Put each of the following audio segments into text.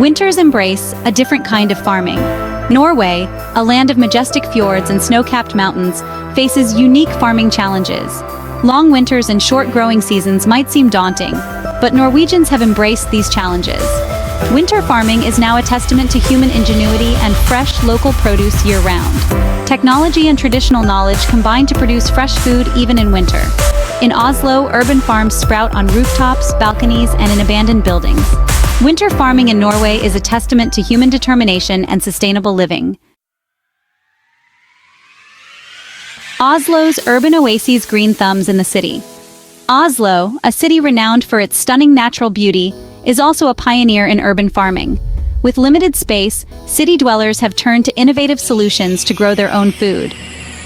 Winters embrace a different kind of farming. Norway, a land of majestic fjords and snow-capped mountains, faces unique farming challenges. Long winters and short growing seasons might seem daunting, but Norwegians have embraced these challenges. Winter farming is now a testament to human ingenuity and fresh, local produce year-round. Technology and traditional knowledge combine to produce fresh food even in winter. In Oslo, urban farms sprout on rooftops, balconies, and in abandoned buildings. Winter farming in Norway is a testament to human determination and sustainable living. Oslo's urban oases, green thumbs in the city. Oslo, a city renowned for its stunning natural beauty, is also a pioneer in urban farming. With limited space, city dwellers have turned to innovative solutions to grow their own food.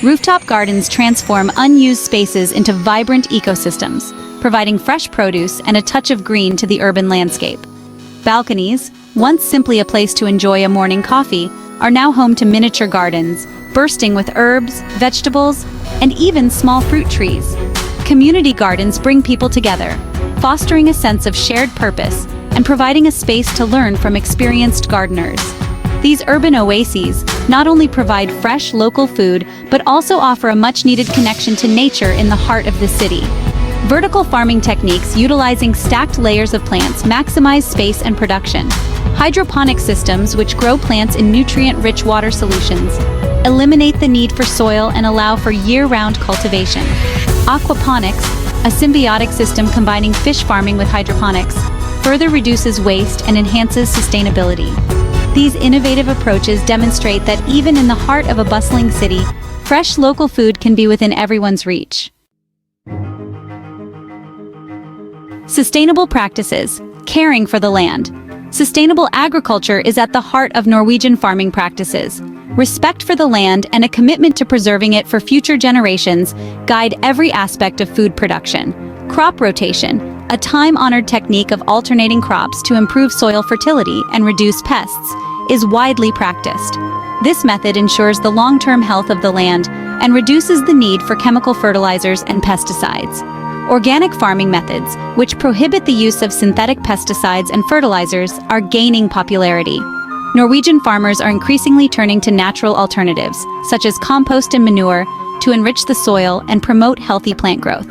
Rooftop gardens transform unused spaces into vibrant ecosystems, providing fresh produce and a touch of green to the urban landscape. Balconies, once simply a place to enjoy a morning coffee, are now home to miniature gardens, bursting with herbs, vegetables, and even small fruit trees. Community gardens bring people together, fostering a sense of shared purpose and providing a space to learn from experienced gardeners. These urban oases not only provide fresh local food, but also offer a much-needed connection to nature in the heart of the city. Vertical farming techniques utilizing stacked layers of plants maximize space and production. Hydroponic systems, which grow plants in nutrient-rich water solutions, eliminate the need for soil and allow for year-round cultivation. Aquaponics, a symbiotic system combining fish farming with hydroponics, further reduces waste and enhances sustainability. These innovative approaches demonstrate that even in the heart of a bustling city, fresh local food can be within everyone's reach. Sustainable practices, caring for the land. Sustainable agriculture is at the heart of Norwegian farming practices. Respect for the land and a commitment to preserving it for future generations guide every aspect of food production. Crop rotation, a time-honored technique of alternating crops to improve soil fertility and reduce pests, is widely practiced. This method ensures the long-term health of the land and reduces the need for chemical fertilizers and pesticides. Organic farming methods, which prohibit the use of synthetic pesticides and fertilizers, are gaining popularity. Norwegian farmers are increasingly turning to natural alternatives, such as compost and manure, to enrich the soil and promote healthy plant growth.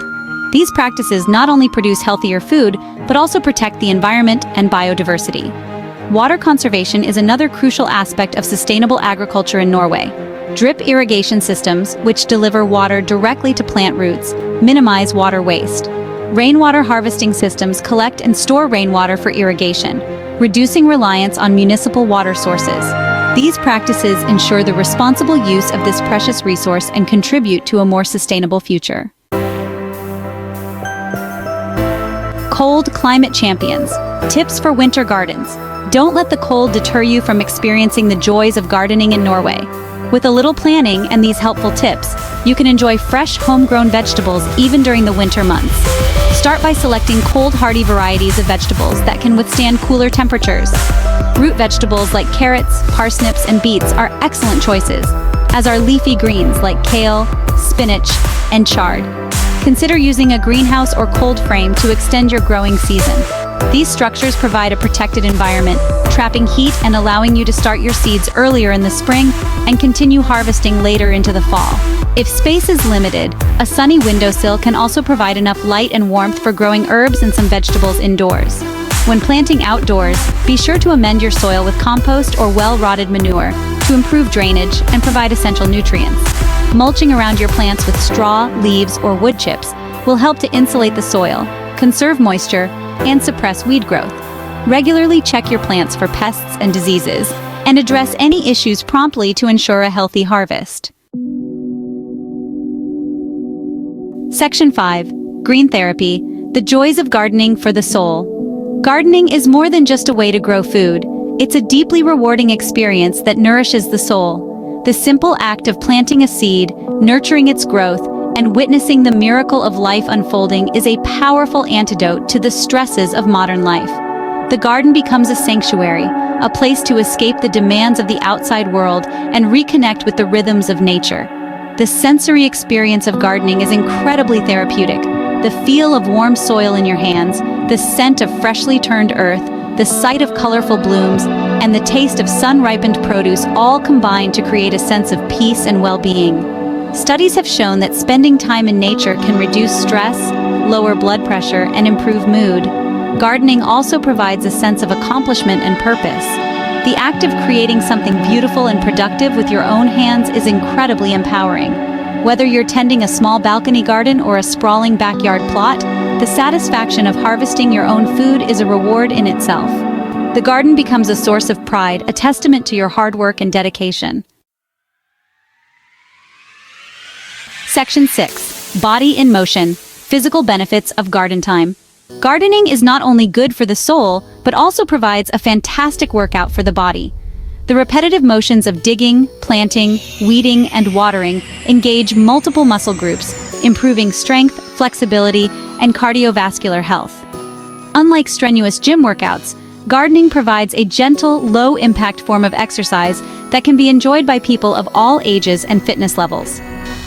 These practices not only produce healthier food, but also protect the environment and biodiversity. Water conservation is another crucial aspect of sustainable agriculture in Norway. Drip irrigation systems, which deliver water directly to plant roots, minimize water waste. Rainwater harvesting systems collect and store rainwater for irrigation, reducing reliance on municipal water sources. These practices ensure the responsible use of this precious resource and contribute to a more sustainable future. Cold climate champions. Tips for winter gardens. Don't let the cold deter you from experiencing the joys of gardening in Norway. With a little planning and these helpful tips, you can enjoy fresh, homegrown vegetables even during the winter months. Start by selecting cold-hardy varieties of vegetables that can withstand cooler temperatures. Root vegetables like carrots, parsnips, and beets are excellent choices, as are leafy greens like kale, spinach, and chard. Consider using a greenhouse or cold frame to extend your growing season. These structures provide a protected environment, trapping heat and allowing you to start your seeds earlier in the spring and continue harvesting later into the fall. If space is limited, a sunny windowsill can also provide enough light and warmth for growing herbs and some vegetables indoors. When planting outdoors, be sure to amend your soil with compost or well-rotted manure to improve drainage and provide essential nutrients. Mulching around your plants with straw, leaves, or wood chips will help to insulate the soil, conserve moisture, and suppress weed growth. Regularly check your plants for pests and diseases, and address any issues promptly to ensure a healthy harvest. Section 5. Green Therapy. The joys of gardening for the soul. Gardening is more than just a way to grow food. It's a deeply rewarding experience that nourishes the soul. The simple act of planting a seed, nurturing its growth, and witnessing the miracle of life unfolding is a powerful antidote to the stresses of modern life. The garden becomes a sanctuary, a place to escape the demands of the outside world and reconnect with the rhythms of nature. The sensory experience of gardening is incredibly therapeutic. The feel of warm soil in your hands, the scent of freshly turned earth, the sight of colorful blooms, and the taste of sun-ripened produce all combine to create a sense of peace and well-being. Studies have shown that spending time in nature can reduce stress, lower blood pressure, and improve mood. Gardening also provides a sense of accomplishment and purpose. The act of creating something beautiful and productive with your own hands is incredibly empowering. Whether you're tending a small balcony garden or a sprawling backyard plot, the satisfaction of harvesting your own food is a reward in itself. The garden becomes a source of pride, a testament to your hard work and dedication. Section 6. Body in motion. Physical benefits of garden time. Gardening is not only good for the soul, but also provides a fantastic workout for the body. The repetitive motions of digging, planting, weeding, and watering engage multiple muscle groups, improving strength, flexibility, and cardiovascular health. Unlike strenuous gym workouts, gardening provides a gentle, low-impact form of exercise that can be enjoyed by people of all ages and fitness levels.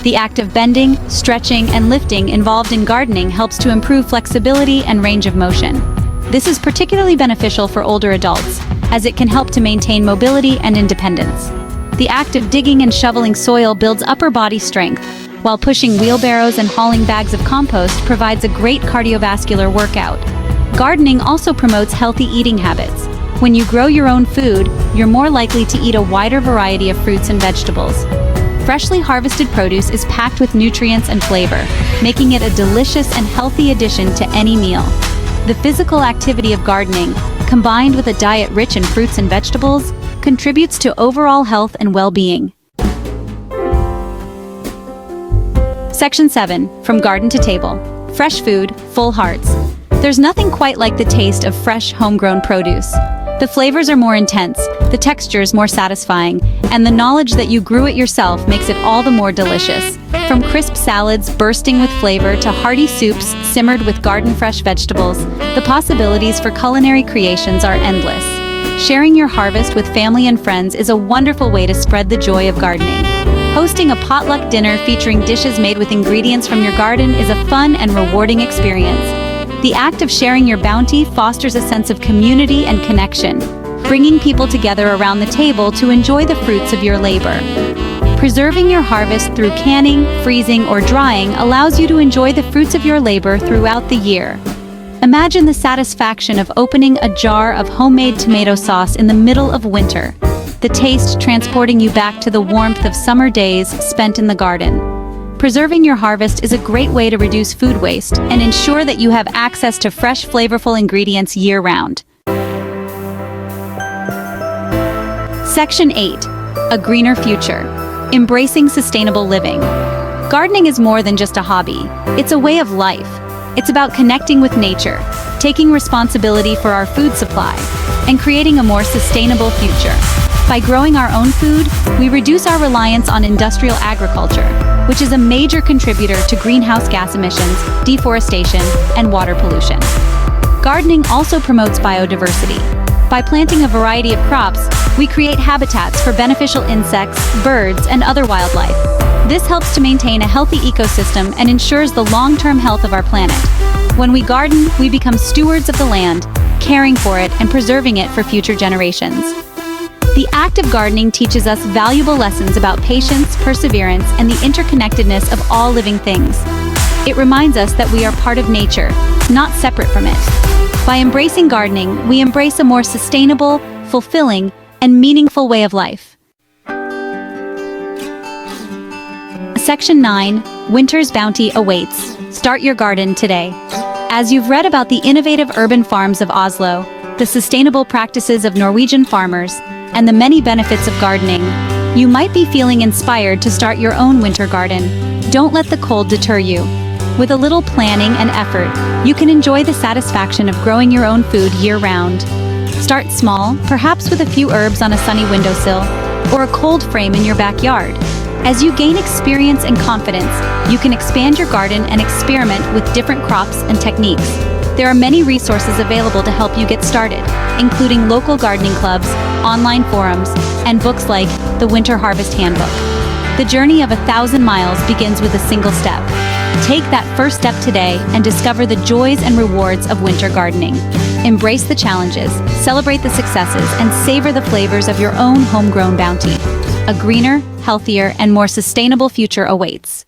The act of bending, stretching, and lifting involved in gardening helps to improve flexibility and range of motion. This is particularly beneficial for older adults, as it can help to maintain mobility and independence. The act of digging and shoveling soil builds upper body strength, while pushing wheelbarrows and hauling bags of compost provides a great cardiovascular workout. Gardening also promotes healthy eating habits. When you grow your own food, you're more likely to eat a wider variety of fruits and vegetables. Freshly harvested produce is packed with nutrients and flavor, making it a delicious and healthy addition to any meal. The physical activity of gardening, combined with a diet rich in fruits and vegetables, contributes to overall health and well-being. Section 7. From garden to table. Fresh food, full hearts. There's nothing quite like the taste of fresh, homegrown produce. The flavors are more intense, the textures more satisfying, and the knowledge that you grew it yourself makes it all the more delicious. From crisp salads bursting with flavor to hearty soups simmered with garden-fresh vegetables, the possibilities for culinary creations are endless. Sharing your harvest with family and friends is a wonderful way to spread the joy of gardening. Hosting a potluck dinner featuring dishes made with ingredients from your garden is a fun and rewarding experience. The act of sharing your bounty fosters a sense of community and connection, bringing people together around the table to enjoy the fruits of your labor. Preserving your harvest through canning, freezing, or drying allows you to enjoy the fruits of your labor throughout the year. Imagine the satisfaction of opening a jar of homemade tomato sauce in the middle of winter, the taste transporting you back to the warmth of summer days spent in the garden. Preserving your harvest is a great way to reduce food waste and ensure that you have access to fresh, flavorful ingredients year-round. Section 8. A greener future. Embracing sustainable living. Gardening is more than just a hobby. It's a way of life. It's about connecting with nature, taking responsibility for our food supply, and creating a more sustainable future. By growing our own food, we reduce our reliance on industrial agriculture, which is a major contributor to greenhouse gas emissions, deforestation, and water pollution. Gardening also promotes biodiversity. By planting a variety of crops, we create habitats for beneficial insects, birds, and other wildlife. This helps to maintain a healthy ecosystem and ensures the long-term health of our planet. When we garden, we become stewards of the land, caring for it and preserving it for future generations. The act of gardening teaches us valuable lessons about patience, perseverance, and the interconnectedness of all living things. It reminds us that we are part of nature, not separate from it. By embracing gardening, we embrace a more sustainable, fulfilling, and meaningful way of life. Section 9. Winter's bounty awaits. Start your garden today. As you've read about the innovative urban farms of Oslo, the sustainable practices of Norwegian farmers, and the many benefits of gardening, you might be feeling inspired to start your own winter garden. Don't let the cold deter you. With a little planning and effort, you can enjoy the satisfaction of growing your own food year-round. Start small, perhaps with a few herbs on a sunny windowsill, or a cold frame in your backyard. As you gain experience and confidence, you can expand your garden and experiment with different crops and techniques. There are many resources available to help you get started, including local gardening clubs, online forums, and books like The Winter Harvest Handbook. The journey of 1,000 miles begins with a single step. Take that first step today and discover the joys and rewards of winter gardening. Embrace the challenges, celebrate the successes, and savor the flavors of your own homegrown bounty. A greener, healthier, and more sustainable future awaits.